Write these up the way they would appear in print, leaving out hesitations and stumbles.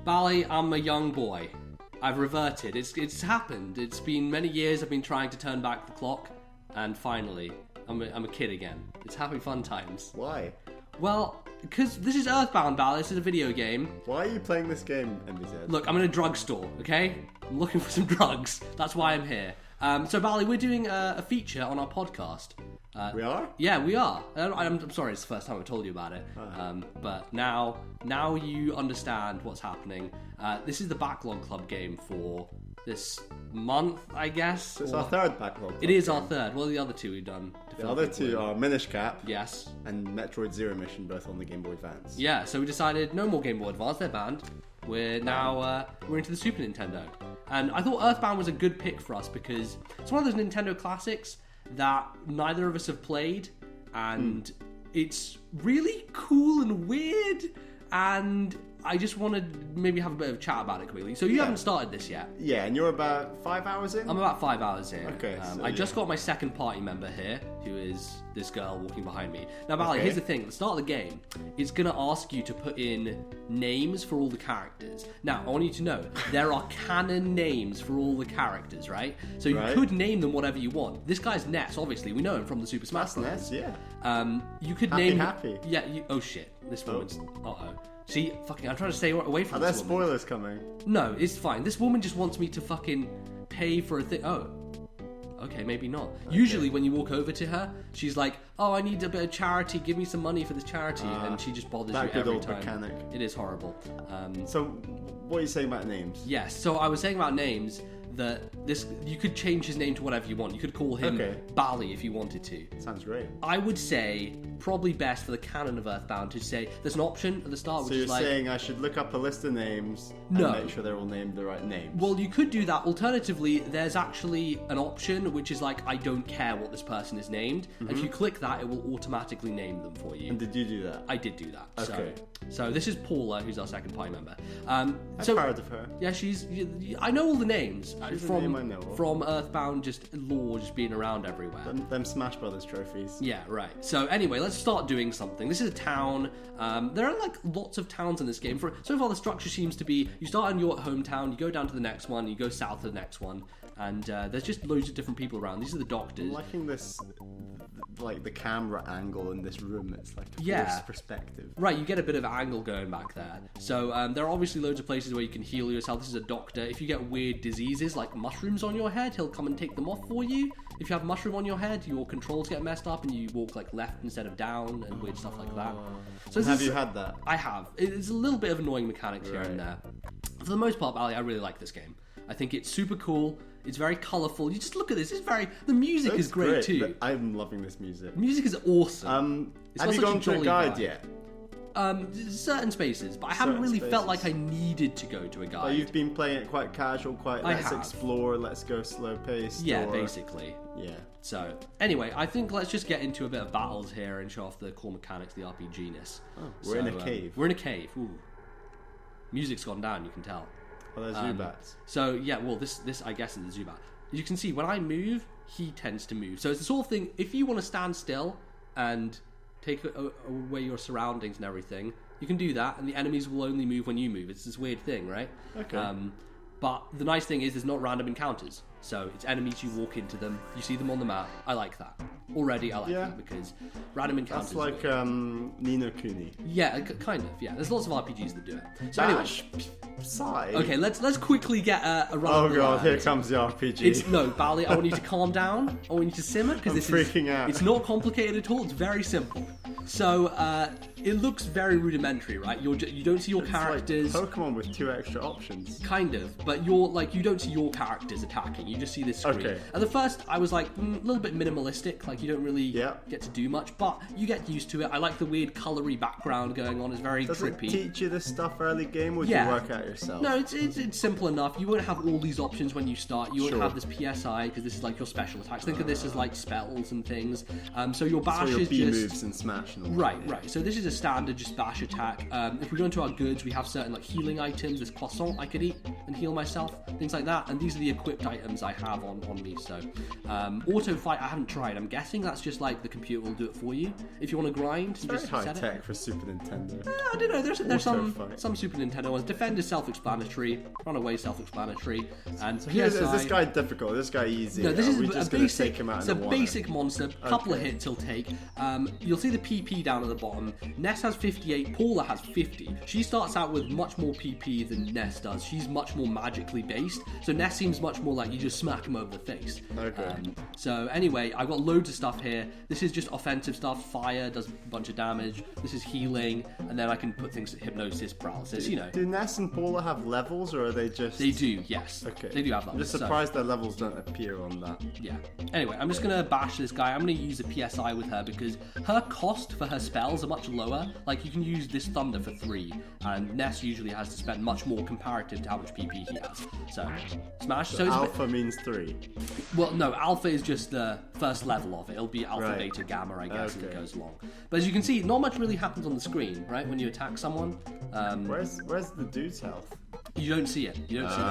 Bally, I'm a young boy. I've reverted. It's happened. It's been many years I've been trying to turn back the clock, and finally, I'm a kid again. It's happy fun times. Why? Well, because this is EarthBound, Bally. This is a video game. Why are you playing this game, MBZ? Look, I'm in a drugstore, okay? I'm looking for some drugs. That's why I'm here. So, Bally, we're doing a feature on our podcast. We are? Yeah, we are. I'm sorry, it's the first time I've told you about it. But now you understand what's happening. This is the Backlog Club game for this month, I guess. It's our third Backlog Club It is game. our third. Well, the other two we've done. The other two are Minish Cap. Yes. And Metroid Zero Mission, both on the Game Boy Advance. Yeah, so we decided no more Game Boy Advance, they're banned. We're now we're into the Super Nintendo. And I thought EarthBound was a good pick for us because it's one of those Nintendo classics that neither of us have played, and it's really cool and weird, and I just want to maybe have a bit of a chat about it quickly. So you haven't started this yet? Yeah, and you're about 5 hours in? I'm about 5 hours in. Okay. I just got my second party member here, who is this girl walking behind me. Now, Bally, here's the thing. At the start of the game, it's going to ask you to put in names for all the characters. Now, I want you to know, there are canon names for all the characters, right? So you could name them whatever you want. This guy's Ness, obviously. We know him from the Super Smash Bros. Ness, yeah. You could name... Happy. Yeah, oh shit. This woman's... Uh-oh. See, fucking, I'm trying to stay away from Are this there woman. spoilers coming? No, it's fine. This woman just wants me to fucking pay for a thing. Oh. Okay, maybe not. Okay. Usually when you walk over to her, she's like, oh, I need a bit of charity. Give me some money for this charity. And she just bothers you every time. Mechanic. It is horrible. So, what are you saying about names? Yes, so I was saying about names that you could change his name to whatever you want. You could call him Bally if you wanted to. Sounds great. I would say probably best for the canon of EarthBound to say there's an option at the start which is like... So you're saying I should look up a list of names and make sure they're all named the right names? Well, you could do that. Alternatively, there's actually an option which is like, I don't care what this person is named. And if you click that, it will automatically name them for you. And did you do that? I did do that. Okay. So this is Paula, who's our second party member. I've heard of her. Yeah, I know all the names. Name I know of. From EarthBound, just lore just being around everywhere. Them Smash Brothers trophies. Yeah, right. So anyway, let's start doing something. This is a town. There are like lots of towns in this game. So far, the structure seems to be: you start in your hometown, you go down to the next one, you go south to the next one, and there's just loads of different people around. These are the doctors. I'm liking this, like the camera angle in this room. It's like a forced perspective. Right, you get a bit of angle going back there. So there are obviously loads of places where you can heal yourself. This is a doctor. If you get weird diseases like mushrooms on your head, he'll come and take them off for you. If you have mushroom on your head, your controls get messed up and you walk like left instead of down and weird stuff like that. So have you had that? I have. It's a little bit of annoying mechanics here and there. For the most part, Bally, I really like this game. I think it's super cool. It's very colourful. You just look at this. The music is great too. I'm loving this music. Music is awesome. Have you gone to a guide yet? Certain spaces, but I haven't really felt like I needed to go to a guide. Well, you've been playing it quite casual, let's explore, let's go slow paced. Yeah, basically. Yeah. So, anyway, I think let's just get into a bit of battles here and show off the core mechanics, the RPG-ness. Oh, we're in a cave. We're in a cave. Ooh. Music's gone down, you can tell. Oh, there's Zubats. So, yeah, well, this I guess is the Zubat. As you can see, when I move, he tends to move. So it's the sort of thing, if you want to stand still and take away your surroundings and everything, you can do that, and the enemies will only move when you move. It's this weird thing, right? Okay. But the nice thing is there's not random encounters. So it's enemies, you walk into them, you see them on the map. I like that. Already I like that because random encounters... That's like Ni no Kuni. Yeah, kind of, yeah. There's lots of RPGs that do it. So anyway... Sigh. Okay, let's quickly get a run. Oh god, here comes the RPG. No, Bally, I want you to calm down. I want you to simmer because this is freaking out. It's not complicated at all. It's very simple. So it looks very rudimentary, right? You don't see your characters. Like Pokemon with 2 extra options. Kind of, but you don't see your characters attacking. You just see this screen. Okay. At the first, I was like a little bit minimalistic. Like you don't really get to do much, but you get used to it. I like the weird colory background going on. It's very trippy. Does it teach you this stuff early game, or do you work out yourself? No, it's simple enough. You won't have all these options when you start. You won't have this PSI because this is like your special attacks. Think of this as like spells and things. So your bash is B just moves and smash and all right. So this is a standard just bash attack. If we go into our goods, we have certain like healing items. This croissant I could eat and heal myself, things like that. And these are the equipped items I have on me. So auto fight I haven't tried. I'm guessing that's just like the computer will do it for you. If you want to grind, you just high set tech it. for Super Nintendo. I don't know. There's some Super Nintendo ones. Defend is self-explanatory. Run away self-explanatory. And So PSI, is this guy difficult? Is this guy easy? no, this Are is we a just gonna basic. take him out It's in a the basic monster. Couple of Okay. hits he'll take. You'll see the PP down at the bottom. Ness has 58. Paula has 50. She starts out with much more PP than Ness does. She's much more magically based. So Ness seems much more like you just smack him over the face. Okay. So anyway, I've got loads of stuff here. This is just offensive stuff. Fire does a bunch of damage. This is healing, and then I can put things hypnosis, paralysis. You know. Do Ness and Paula have levels, or are they just? They do, yes. Okay. They do have I'm levels. just surprised their levels don't appear on that. Yeah. Anyway, I'm just going to bash this guy. I'm going to use a PSI with her because her cost for her spells are much lower. Like, you can use this Thunder for 3, and Ness usually has to spend much more comparative to how much PP he has. So, smash. So it's Alpha means 3. well, no, Alpha is just the first level of it. It'll be Alpha, Right. Beta, Gamma, I guess, as it Okay. goes along. But as you can see, not much really happens on the screen, right, when you attack someone. Where's the dude's health? You don't see it. You don't see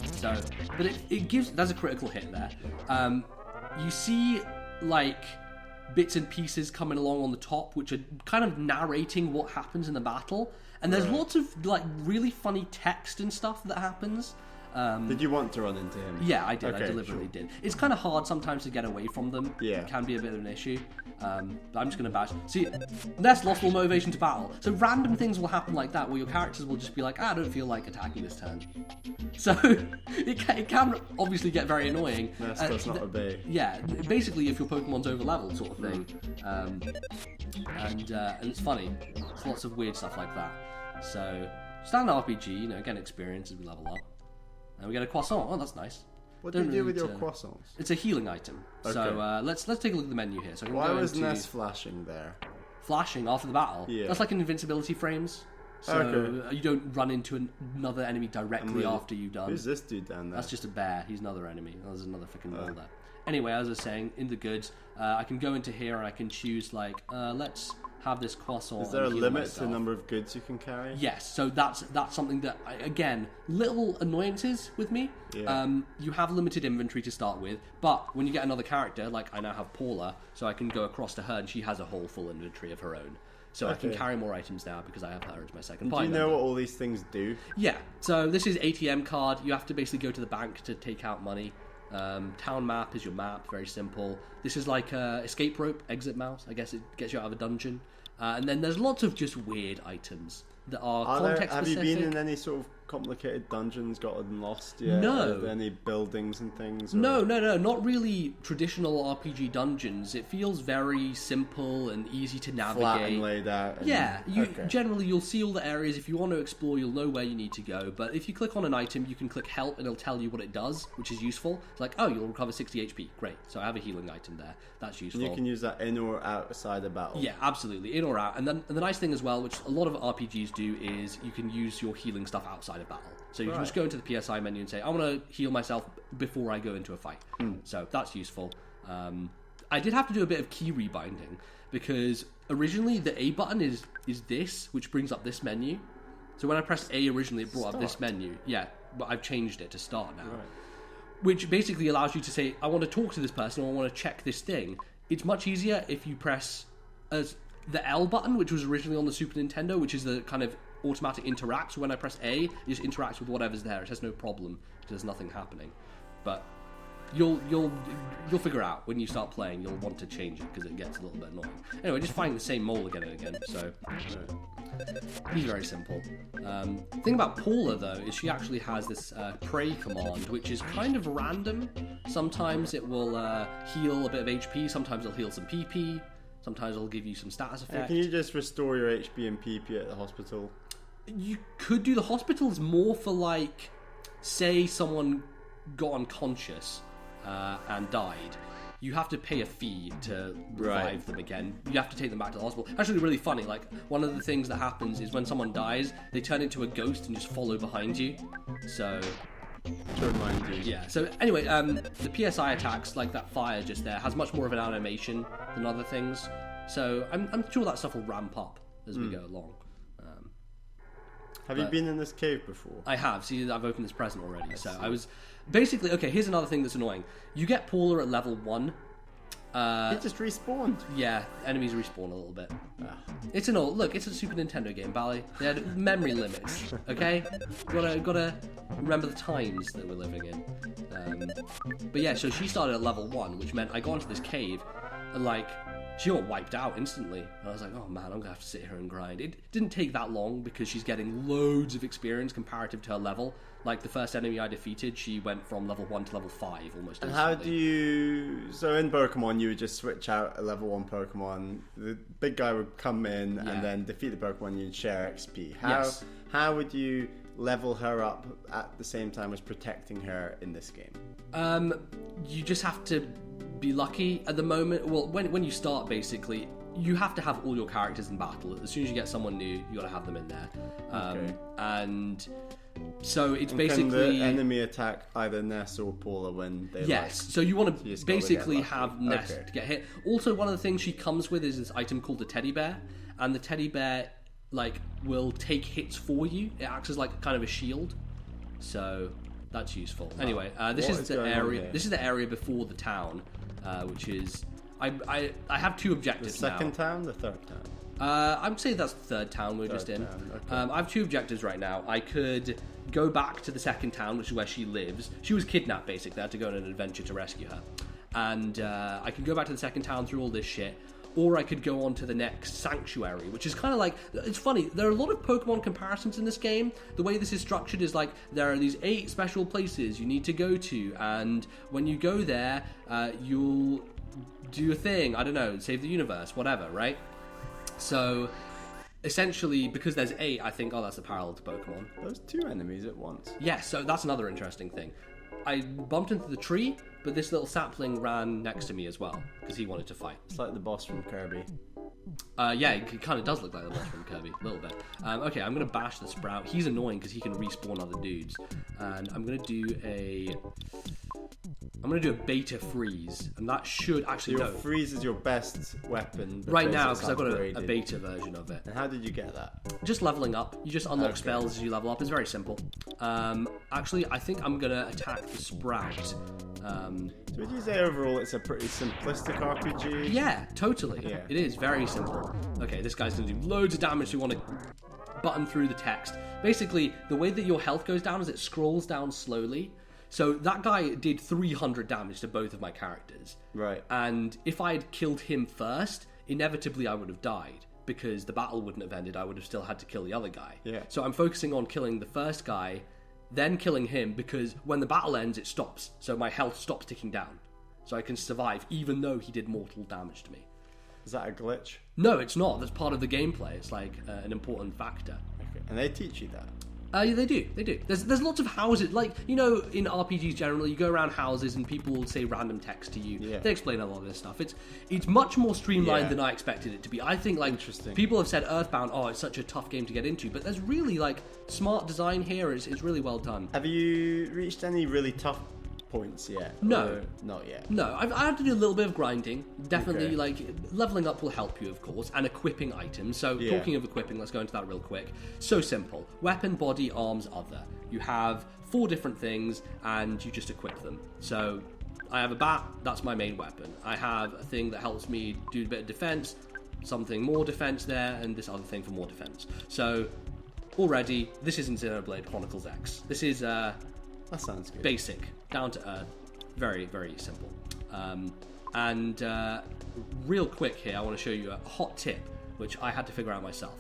this stuff. So, but it gives. There's a critical hit there. You see like bits and pieces coming along on the top, which are kind of narrating what happens in the battle. And there's lots of like really funny text and stuff that happens. Did you want to run into him? Yeah, I did. Okay, I deliberately sure. did. It's kind of hard sometimes to get away from them. Yeah. It can be a bit of an issue. But I'm just going to bash. See, Ness lost all motivation to battle. So random things will happen like that, where your characters will just be like, I don't feel like attacking this turn. So it can obviously get very annoying. Ness does not obey. Yeah, basically if your Pokemon's over leveled sort of thing. And it's funny. There's lots of weird stuff like that. So, standard RPG, you know, again, experience as we level up. And we get a croissant. Oh, that's nice. What do Don't you do really with your need to- croissants? It's a healing item. So Okay. let's take a look at the menu here. So I can Why go was into Ness flashing there? flashing after the battle. Yeah. That's like an invincibility frames. So Okay. you don't run into another enemy directly really- after you've done. Who's this dude down there? That's just a bear. He's another enemy. There's another freaking ball there. Anyway, as I was saying, in the goods, I can go into here and I can choose like, let's have this croissant. Is there a and heal limit to myself. the number of goods you can carry? Yes, so that's something that again, little annoyances with me. Yeah. You have limited inventory to start with, but when you get another character, like I now have Paula, so I can go across to her and she has a whole full inventory of her own. So I can Okay. carry more items now because I have her as my second Do party you know member. what all these things do? Yeah, so this is ATM card. You have to basically go to the bank to take out money. Town map is your map, very simple. This is like escape rope, exit mouse. I guess it gets you out of a dungeon. And then there's lots of just weird items that are context Have you specific. been in any sort of complicated dungeons, gotten lost yet? No. Are there any buildings and things? Or... No, not really traditional RPG dungeons. It feels very simple and easy to navigate. Flat and laid out. And... Yeah, Okay. generally you'll see all the areas. If you want to explore, you'll know where you need to go. But if you click on an item, you can click help and it'll tell you what it does, which is useful. It's like, oh, you'll recover 60 HP. Great. So I have a healing item there. That's useful. You can use that in or outside a battle. Yeah, absolutely, in or out. And then the nice thing as well, which a lot of RPGs do, is you can use your healing stuff outside of battle. So you can just go into the PSI menu and say, I want to heal myself before I go into a fight. So that's useful. I did have to do a bit of key rebinding because originally the A button is this, which brings up this menu. So when I pressed A originally, it brought up this menu. Yeah, but I've changed it to start now. Right. Which basically allows you to say, I want to talk to this person or I want to check this thing. It's much easier if you press the L button, which was originally on the Super Nintendo, which is the kind of automatic interact. So when I press A, it just interacts with whatever's there. It has no problem. There's nothing happening. But you'll figure out when you start playing. You'll want to change it because it gets a little bit annoying. Anyway, just finding the same mole again and again. So he's very simple. The thing about Paula though is she actually has this pray command, which is kind of random. Sometimes it will heal a bit of HP. Sometimes it'll heal some PP. Sometimes it'll give you some status effect. Can you just restore your HP and PP at the hospital? You could do the hospitals more for like, say someone got unconscious and died. You have to pay a fee to revive them again. You have to take them back to the hospital. Actually, really funny. Like one of the things that happens is when someone dies, they turn into a ghost and just follow behind you. So. To remind you. Yeah, so anyway, the PSI attacks, like that fire just there, has much more of an animation than other things. So I'm sure that stuff will ramp up as we go along. Have you been in this cave before? I have. See, I've opened this present already. I was basically okay. Here's another thing that's annoying. You get Paula at level 1. It just respawned. Yeah, enemies respawn a little bit. It's an old look. It's a Super Nintendo game, Bally. They had memory limits. Okay, gotta remember the times that we're living in. But yeah, so she started at level 1, which meant I got into this cave, and like she got wiped out instantly. And I was like, oh man, I'm gonna have to sit here and grind. It didn't take that long because she's getting loads of experience comparative to her level. Like the first enemy I defeated, she went from level 1 to level 5 almost instantly. And how do you... So in Pokemon, you would just switch out a level 1 Pokemon. The big guy would come in and then defeat the Pokemon, you'd share XP. How would you level her up at the same time as protecting her in this game? You just have to be lucky at the moment. Well, when you start, basically, you have to have all your characters in battle. As soon as you get someone new, you got to have them in there. And so it's basically... Can the enemy attack either Ness or Paula when they so you want to basically have Ness to get hit. Also, one of the things she comes with is this item called the teddy bear, and the teddy bear will take hits for you. It acts as like kind of a shield, so that's useful. Anyway, this is the area. This is the area before the town, which is I have 2 objectives now. The second town, the third town. I'm saying that's the third town we're just in. Okay. I have 2 objectives right now. I could go back to the second town, which is where she lives. She was kidnapped, basically. I had to go on an adventure to rescue her. And I could go back to the second town through all this shit, or I could go on to the next sanctuary, which is kind of like... It's funny, there are a lot of Pokemon comparisons in this game. The way this is structured is like, there are these 8 special places you need to go to, and when you go there, you'll do a thing. I don't know, save the universe, whatever, right? So, essentially, because there's 8, I think, that's a parallel to Pokemon. There's 2 enemies at once. Yeah, so that's another interesting thing. I bumped into the tree, but this little sapling ran next to me as well, because he wanted to fight. It's like the boss from Kirby. Yeah, it kind of does look like the boss from Kirby, a little bit. Okay, I'm going to bash the Sprout. He's annoying because he can respawn other dudes. And I'm going to do a beta freeze, and that should actually... So your freeze is your best weapon right now, because I've got a beta version of it. And how did you get that? Just leveling up. You just unlock spells as you level up. It's very simple. Actually, I think I'm going to attack the Sprout. So would you say overall it's a pretty simplistic RPG? Yeah, totally. Yeah. It is very simple. Okay, this guy's going to do loads of damage, so you want to button through the text. Basically, the way that your health goes down is it scrolls down slowly. So that guy did 300 damage to both of my characters. Right. And if I had killed him first, inevitably I would have died, because the battle wouldn't have ended. I would have still had to kill the other guy. Yeah. So I'm focusing on killing the first guy, then killing him, because when the battle ends, it stops. So my health stops ticking down. So I can survive, even though he did mortal damage to me. Is that a glitch? No, it's not. That's part of the gameplay. It's like an important factor. Okay. And they teach you that? Yeah, they do. There's lots of houses. Like, you know, in RPGs generally, you go around houses and people will say random text to you. Yeah. They explain a lot of this stuff. It's much more streamlined than I expected it to be. I think, like, people have said EarthBound, it's such a tough game to get into. But there's really, like, smart design here. It's really well done. Have you reached any really tough points yet? No. Or not yet? No, I had to do a little bit of grinding. Definitely, like, leveling up will help you, of course, and equipping items. So, talking of equipping, let's go into that real quick. So simple. Weapon, body, arms, other. You have 4 different things, and you just equip them. So, I have a bat, that's my main weapon. I have a thing that helps me do a bit of defense, something more defense there, and this other thing for more defense. So, already, this isn't Xenoblade Chronicles X. This is, that sounds good. Basic, down to earth, very, very simple. Real quick here, I want to show you a hot tip, which I had to figure out myself.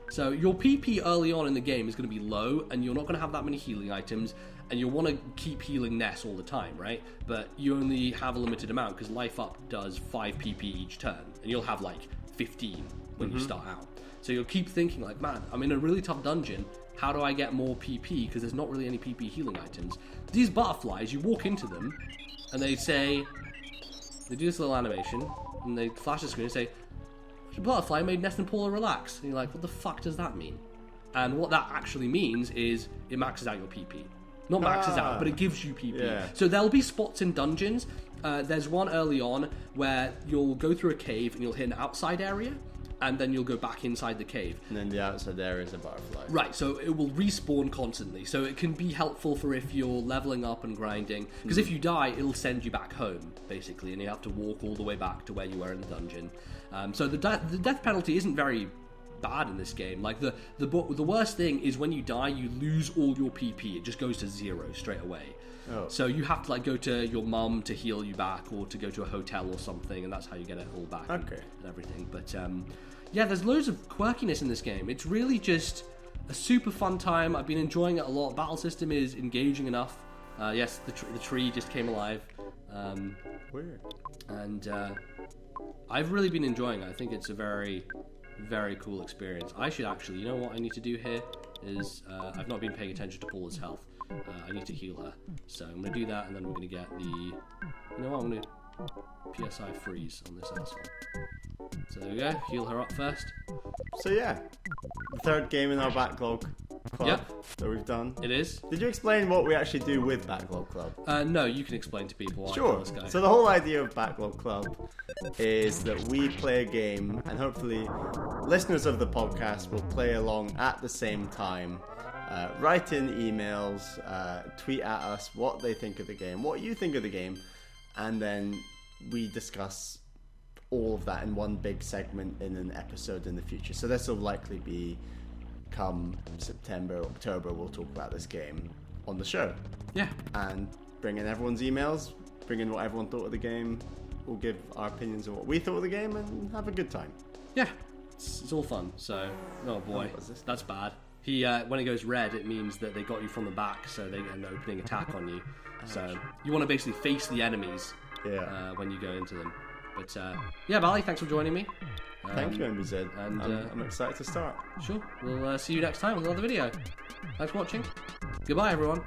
So your PP early on in the game is going to be low, and you're not going to have that many healing items, and you'll want to keep healing Ness all the time, right? But you only have a limited amount, because Life Up does 5 PP each turn, and you'll have like 15 when you start out. So you'll keep thinking like, man, I'm in a really tough dungeon. How do I get more PP? Because there's not really any PP healing items. These butterflies, you walk into them, and they say, they do this little animation, and they flash the screen and say, butterfly made Ness and Paula relax. And you're like, what the fuck does that mean? And what that actually means is it maxes out your PP. Not maxes out, but it gives you PP. Yeah. So there'll be spots in dungeons. There's one early on where you'll go through a cave and you'll hit an outside area, and then you'll go back inside the cave. And then the outside area is a butterfly. Right, so it will respawn constantly. So it can be helpful for if you're leveling up and grinding. Because if you die, it'll send you back home, basically, and you have to walk all the way back to where you were in the dungeon. So the death penalty isn't very bad in this game. Like, the worst thing is when you die, you lose all your PP. It just goes to 0 straight away. Oh. So you have to, like, go to your mum to heal you back, or to go to a hotel or something, and that's how you get it all back. Okay. And everything. But yeah, there's loads of quirkiness in this game. It's really just a super fun time. I've been enjoying it a lot. Battle system is engaging enough. Yes, the tree just came alive. Weird. And I've really been enjoying it. I think it's a very, very cool experience. I should actually, you know what I need to do here is, I've not been paying attention to Paula's health. I need to heal her. So I'm going to do that, and then we're going to get the... You know what, I'm going to PSI freeze on this asshole. So there we go, heal her up first. So yeah, the third game in our Backlog Club that we've done. It is. Did you explain what we actually do with Backlog Club? No, you can explain to people why. Sure. This guy. So the whole idea of Backlog Club is that we play a game, and hopefully listeners of the podcast will play along at the same time. Write in emails, tweet at us what they think of the game, what you think of the game, and then we discuss all of that in one big segment in an episode in the future. So this will likely be come September, October, we'll talk about this game on the show. Yeah. And bring in everyone's emails, bring in what everyone thought of the game, we'll give our opinions on what we thought of the game, and have a good time. Yeah, it's all fun. So, oh boy, that's bad. He when it goes red, it means that they got you from the back, so they get an opening attack on you. So you want to basically face the enemies when you go into them. But yeah, Bally, thanks for joining me. Thank you, MBZ. And I'm excited to start. Sure. We'll see you next time with another video. Thanks for watching. Goodbye, everyone.